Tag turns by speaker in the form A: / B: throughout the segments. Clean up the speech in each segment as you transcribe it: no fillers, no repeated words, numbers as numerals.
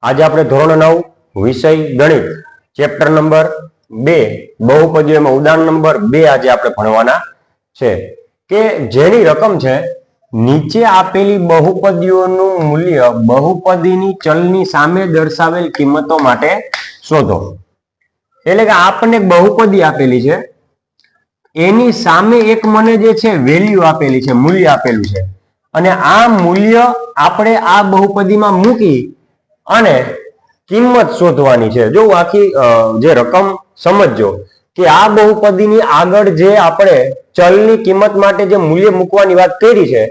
A: આજે આપણે ધોરણ 9 વિષય ગણિત ચેપ્ટર નંબર 2 બહુપદીઓમાં ઉદાહરણ નંબર 2 આજે આપણે ભણવાના છે કે જેની રકમ છે નીચે આપેલી બહુપદીઓનું મૂલ્ય બહુપદીની ચલની સામે દર્શાવેલ કિંમતો માટે શોધો। એટલે કે આપણને બહુપદી આપેલી છે, એની સામે એક મને જે છે વેલ્યુ આપેલી છે, મૂલ્ય આપેલું છે, અને આ મૂલ્ય આપણે આ બહુપદીમાં મૂકી અને કિંમત શોધવાની છે। જો આખી જે રકમ સમજજો કે આ બહુપદીની આગળ જે આપણે ચલની કિંમત માટે જે મૂલ્ય મૂકવાની વાત કરી છે,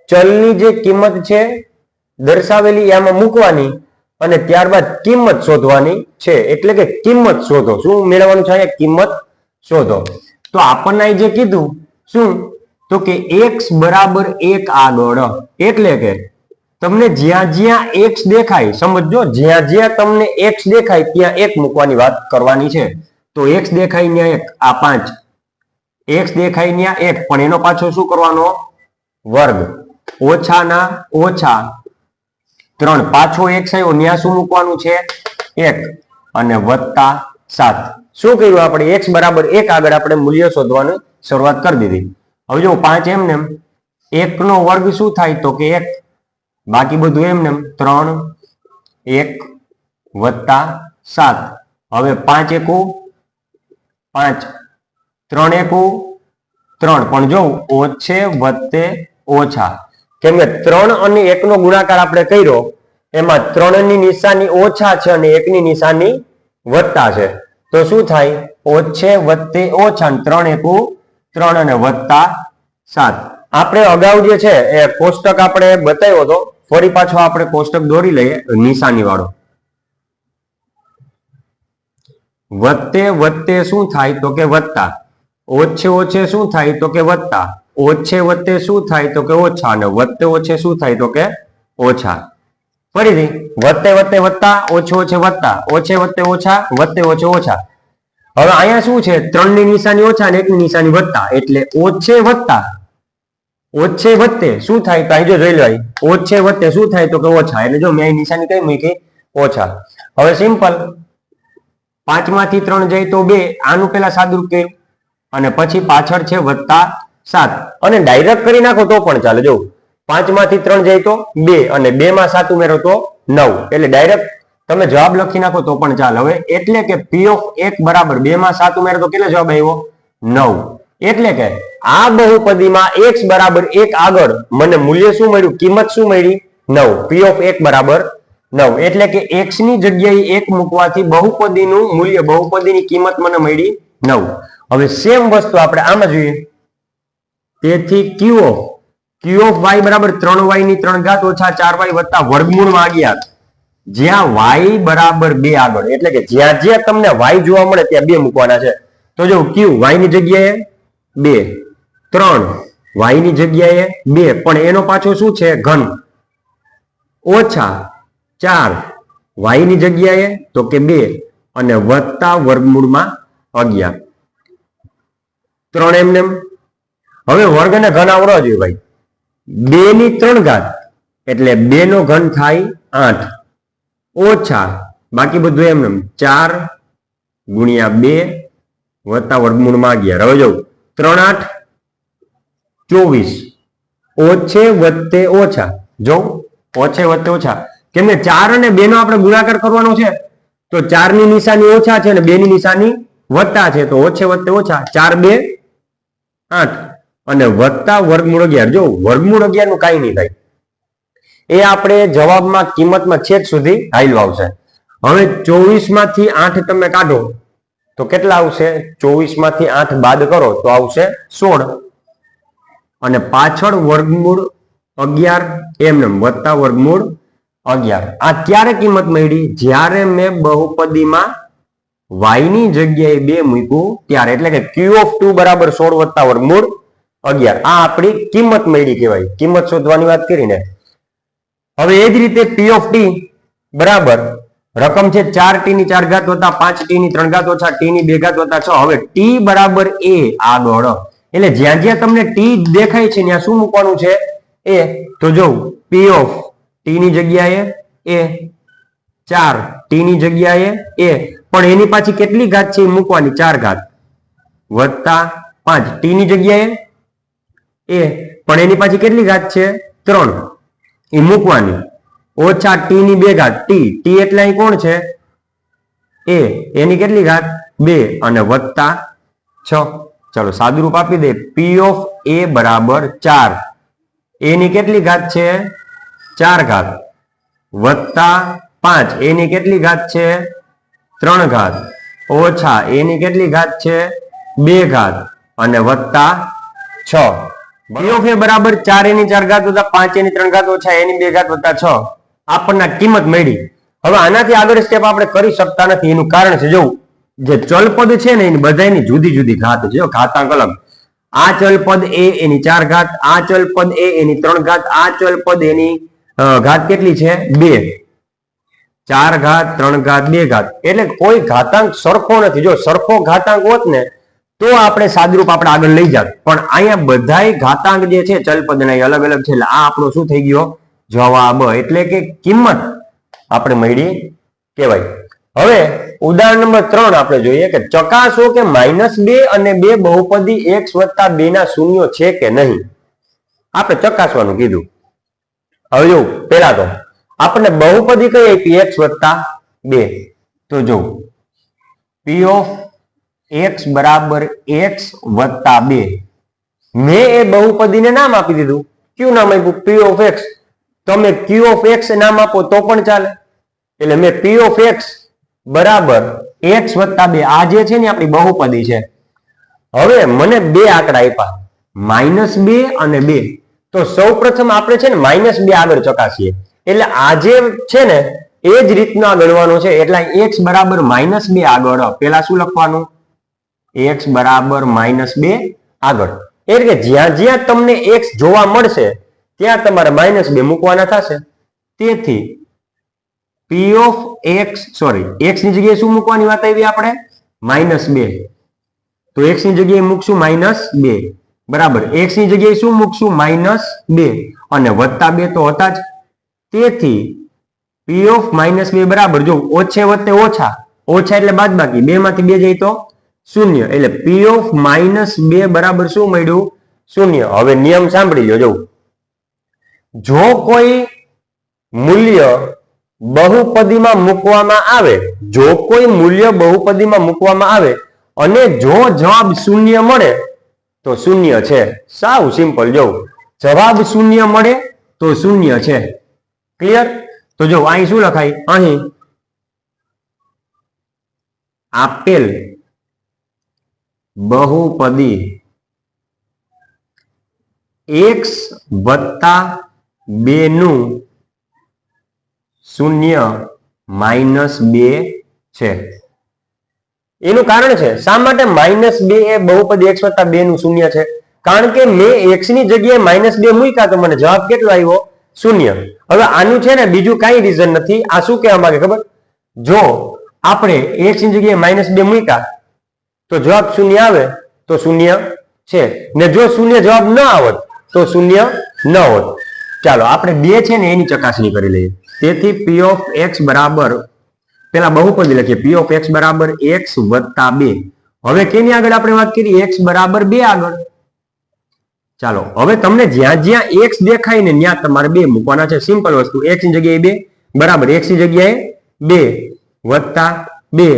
A: ચલની જે કિંમત છે દર્શાવેલી એમાં મૂકવાની અને ત્યારબાદ કિંમત શોધવાની છે। એટલે કે કિંમત શોધો, શું મેળવવાનું છે? કિંમત શોધો। તો આપણને જે કીધું શું તો કે x બરાબર 1 આગળ, એટલે કે તમને જ્યાં જ્યાં x દેખાય, સમજો જ્યાં જ્યાં તમને x દેખાય ત્યાં 1 મૂકવાની વાત કરવાની છે। તો x દેખાય ત્યાં 1, આ 5, x દેખાય ત્યાં 1, પણ એનો પાછો શું કરવાનો? વર્ગ, ઓછા ના ઓછા 3, પાછો x આવ્યો ત્યાં શું મૂકવાનું છે? 1 અને વત્તા 7। શું કર્યું આપણે? x બરાબર 1 આગળ આપણે મૂલ્ય શોધવાની શરૂઆત કરી દીધી। હવે જો 5 એમને 1 નો વર્ગ શું થાય તો કે 1, બાકી બધું એમને 3, 1 વત્તા 7। હવે 5 એકુ 5, 3 એકુ 3, પણ જો ઓછે વત્તે ઓછા, કેમ કે 3 અને 1 નો ગુણાકાર આપણે કર્યો, એમાં 3 ની નિશાની ઓછા છે અને 1 ની નિશાની વત્તા છે, તો શું થાય? ઓછે વત્તે ઓછા, 3 એકુ 3 અને વત્તા 7। આપણે અગાઉ જે છે એ કોષ્ટક આપણે બતાવ્યો હતો, ફરી પાછો આપણે કોષ્ટક દોરી લઈએ નિશાની વાળો। વત્તે વત્તે શું થાય તો કે વત્તા, ઓછે ઓછે શું થાય તો કે વત્તા, ઓછે વત્તે શું થાય તો કે ઓછા, અને વત્તે ઓછે શું થાય તો કે ઓછા। ફરીથી વત્તે વત્તે વત્તા, ઓછે ઓછે વત્તા, ઓછે વત્તે ઓછા, વત્તે ઓછે ઓછા। હવે અહીંયા શું છે? 3 ની નિશાની ઓછા અને 1 ની નિશાની વત્તા, એટલે ઓછે વત્તા ઓછે વત્તે શું થાય? તો અહીં જો જોઈ લો, ઓછે વત્તે શું થાય તો કે ઓછા, એટલે જો મેં અહીં નિશાની કઈ મૂકી? ઓછા। હવે સિમ્પલ, 5 માંથી 3 જાય તો 2, આનું પેલા સાદુરૂપ કર્યું અને પછી પાછળ છે વત્તા 7, અને ડાયરેક્ટ કરી નાખો તો પણ ચાલે। જો 5 માંથી 3 જાય તો 2 અને 2 માં 7 ઉમેરો તો 9, એટલે ડાયરેક્ટ તમે જવાબ લખી નાખો તો પણ ચાલે। હવે એટલે કે p ઓફ 1 બરાબર 2 માં 7 ઉમેરો તો કેટલો જવાબ આવ્યો? 9। એટલે કે આ બહુપદીમાં x બરાબર 1 આગળ મને મૂલ્ય શું મળ્યું? કિંમત શું મળી? 9। p ઓફ 1 બરાબર 9, એટલે કે x ની જગ્યાએ 1 મૂકવાથી બહુપદીનું મૂલ્ય, બહુપદીની કિંમત મને મળી 9। હવે સેમ વસ્તુ આપણે આમાં જોઈએ, તેથી q ઓફ y બરાબર 3y ની 3 ઘાત ઓછા 4y વત્તા વર્ગમૂળમાં 11, જ્યાં y બરાબર 2 આગળ, એટલે કે જ્યાં જ્યાં તમને y જોવા મળે ત્યાં 2 મૂકવાના છે। તો જો q y ની જગ્યાએ 2, 3 y ની જગ્યાએ 2, પણ એનો પાછો શું છે? ઘન, ઓછા 4 y ની જગ્યાએ તો કે 2 અને વત્તા વર્ગમૂળમાં 11, 3 એમને। હવે વર્ગ અને ઘન આવડવા જોઈએ ભાઈ। 2 ની 3 ઘાત એટલે 2 નો ઘન થાય 8, ઓછા બાકી બધું એમને 4 ગુણ્યા 2 વત્તા વર્ગમૂળમાં 11। હવે જો 3 8 24, ઓછે વત્તે ઓછા, જો ઓછે વત્તે ઓછા, કેમ કે 4 અને 2 નો આપણે ગુણાકાર કરવાનો છે, તો 4 ની નિશાની ઓછા છે અને 2 ની નિશાની વત્તા છે, તો ઓછે વત્તે ઓછા 4 2 8 અને વત્તા વર્ગમૂળ 11। જો વર્ગમૂળ 11 નું કાંઈ નહીં થાય, એ આપણે જવાબમાં કિંમતમાં છેક સુધી હાલ્યું આવશે। હવે 24 માંથી 8 તમે કાઢો તો કેટલા આવશે? 24 માંથી 8 બાદ કરો તો આવશે 16, અને પાછળ વર્ગમૂળ 11 એમને વત્તા વર્ગમૂળ 11। આ ક્યારે કિંમત મળી? જ્યારે મેં બહુપદીમાં y ની જગ્યાએ 2 મૂક્યું ત્યારે, એટલે કે q ઓફ 2 બરાબર 16 વત્તા વર્ગમૂળ 11, આ આપણી કિંમત મળી કહેવાય, કિંમત શોધવાની વાત કરીને। હવે એ જ રીતે p ઓફ t બરાબર રકમ છે 4t ની 4 ઘાત વત્તા 5t ની 3 ઘાત ઓછા t ની 2 ઘાત વત્તા 6। હવે t બરાબર a આગળ, એટલે જ્યાં જ્યાં તમને t દેખાય છે ત્યાં શું મૂકવાનું છે? a। તો જો p ઓફ t ની જગ્યાએ a, 4 ટી ની જગ્યાએ એ, પણ એની પાછી કેટલી ઘાત છે એ મૂકવાની 4 ઘાત વત્તા 5 ટી ની જગ્યાએ એ, પણ એની પાછી કેટલી ઘાત છે 3 એ મૂકવાની, ઓછા ટી ની 2 ઘાત ટી, ટી એટલે અહીં કોણ છે એ, એની કેટલી ઘાત 2 અને વત્તા 6. ચલો સાદુરૂપ આપી દે, પી ઓફ એ બરાબર 4, એની કેટલી ઘાત છે 4 ઘાત વત્તા 5 એની કેટલી ઘાત છે 3 ઘાત ઓછા એની કેટલી ઘાત છે 2 ઘાત અને વત્તા 6. પી ઓફ એ બરાબર 4 એની 4 ઘાત વત્તા 5 એની 3 ઘાત ઓછા એની 2 ઘાત વત્તા 6 આપણને કિંમત મળી. હવે આનાથી આગળ સ્ટેપ આપણે કરી શકતા નથી, એનું કારણ છે જોવું, જે ચલપદ છે ને એની બધાની જુદી જુદી ઘાત છે, ઘાતાંક અલગ. આ ચલપદ એ એની 4 ઘાત, આ ચલપદ એ એની 3 ઘાત, આ ચલપદ એની ઘાત કેટલી છે 2, 4 ઘાત 3 ઘાત 2 ઘાત, એટલે કોઈ ઘાતાંક સરખો નથી. જો સરખો ઘાતાંક હોત ને તો આપણે સાદુરૂપ આપણે આગળ લઈ જાત, પણ અહીંયા બધાય ઘાતાંક જે છે ચલપદના એ અલગ અલગ છે, એટલે આ આપણો શું થઈ ગયો જવાબ, એટલે કે કિંમત આપણે મળી કહેવાય. હવે ઉદાહરણ નંબર 3 આપણે જોઈએ કે ચકાસો કે -2 અને 2 બહુપદી x વત્તા 2 ના શૂન્યો છે કે નહીં. આપણે ચકાસવાનું કીધું. હવે જો પેલા તો આપણને બહુપદી કઈ આપી x વત્તા 2, તો જો p ઓફ x બરાબર x વત્તા 2, મેં એ બહુપદીને નામ આપી દીધું. કયું નામ આપ્યું? p of x. તમે q ઓફ x નામ આપો તો પણ ચાલે, એટલે મેં p ઓફ x બરાબર x વત્તા 2, આ જે છે ને આપણી બહુપદી છે. હવે મને બે આંકડા આપ્યા -2 અને 2, તો સૌ પ્રથમ આપણે છે ને -2 આગળ ચકાસીએ, એટલે આ જે છે ને એ જ રીતના ગણવાનો છે. એટલે x બરાબર -2 આગળ પેલા શું લખવાનું, x બરાબર -2 આગળ, એટલે કે જ્યાં જ્યાં તમને x જોવા મળશે ત્યાં તમારે -2 મૂકવાના થશે. તેથી p of x sorry x ની જગ્યાએ શું મૂકવાની વાત આવી આપણે -2, તો x ની જગ્યાએ મૂકશું -2 બરાબર, x ની જગ્યાએ શું મૂકશું -2 અને વત્તા 2 તો હતા જ. તેથી p ઓફ -2 બરાબર, જો ઓછે વત્તે ઓછા, ઓછા એટલે બાદબાકી, 2 માંથી 2 જાય તો 0, એટલે p ઓફ -2 બરાબર શું મળ્યું 0. હવે નિયમ સાંભળી લો, જો કોઈ મૂલ્ય બહુપદીમાં મૂકવામાં આવે, જો કોઈ મૂલ્ય બહુપદીમાં મૂકવામાં આવે અને જો જવાબ 0 મળે તો 0 છે. સાવ સિમ્પલ. જો જવાબ 0 મળે તો 0 છે. ક્લિયર? તો જો અહીં શું લખાય, અહીં આપેલ બહુપદી x વત્તા 2 નું 0 -2 છે. એનું કારણ છે શા માટે -2 એ બહુપદી x વત્તા 2 નું 0 છે, કારણ કે મેં x ની જગ્યાએ -2 મૂક્યા તો મને જવાબ કેટલો આવ્યો 0. હવે આનું છે ને બીજું કઈ રીઝન નથી. આ શું કહેવા માંગે ખબર, જો આપણે x ની જગ્યાએ -2 મૂક્યા તો જવાબ 0 આવે તો 0 છે, ને જો 0 જવાબ ન આવત તો 0 ન હોત. ચાલો આપણે 2 છે ને એની ચકાસણી કરી લઈએ. તેથી p ઓફ x બરાબર, પેલા બહુપદી લખીએ, p ઓફ x બરાબર x વત્તા 2. હવે કેની આગળ આપણે વાત કરી, x બરાબર 2 આગળ. ચાલો હવે તમને જ્યાં જ્યાં x દેખાય ને ત્યાં તમારે 2 મૂકવાના છે. સિમ્પલ વસ્તુ, x ની જગ્યાએ 2 બરાબર, x ની જગ્યાએ 2 વત્તા 2,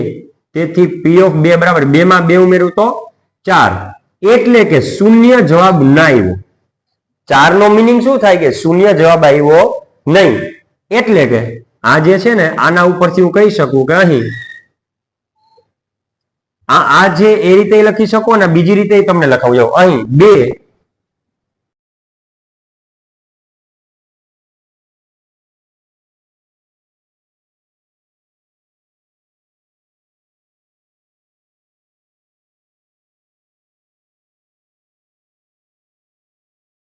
A: તેથી p ઓફ 2 બરાબર 2 માં 2 ઉમેરું તો 4, એટલે કે 0 જવાબ ના આવ્યો. 4 નો મિનિંગ શું થાય કે 0 જવાબ આવ્યો નહીં. એટલે કે આ જે છે ને આના ઉપરથી હું કહી શકું કે અહીં આ જે એ રીતે લખી શકો ને, બીજી રીતે તમને લખાવું. અહીં 2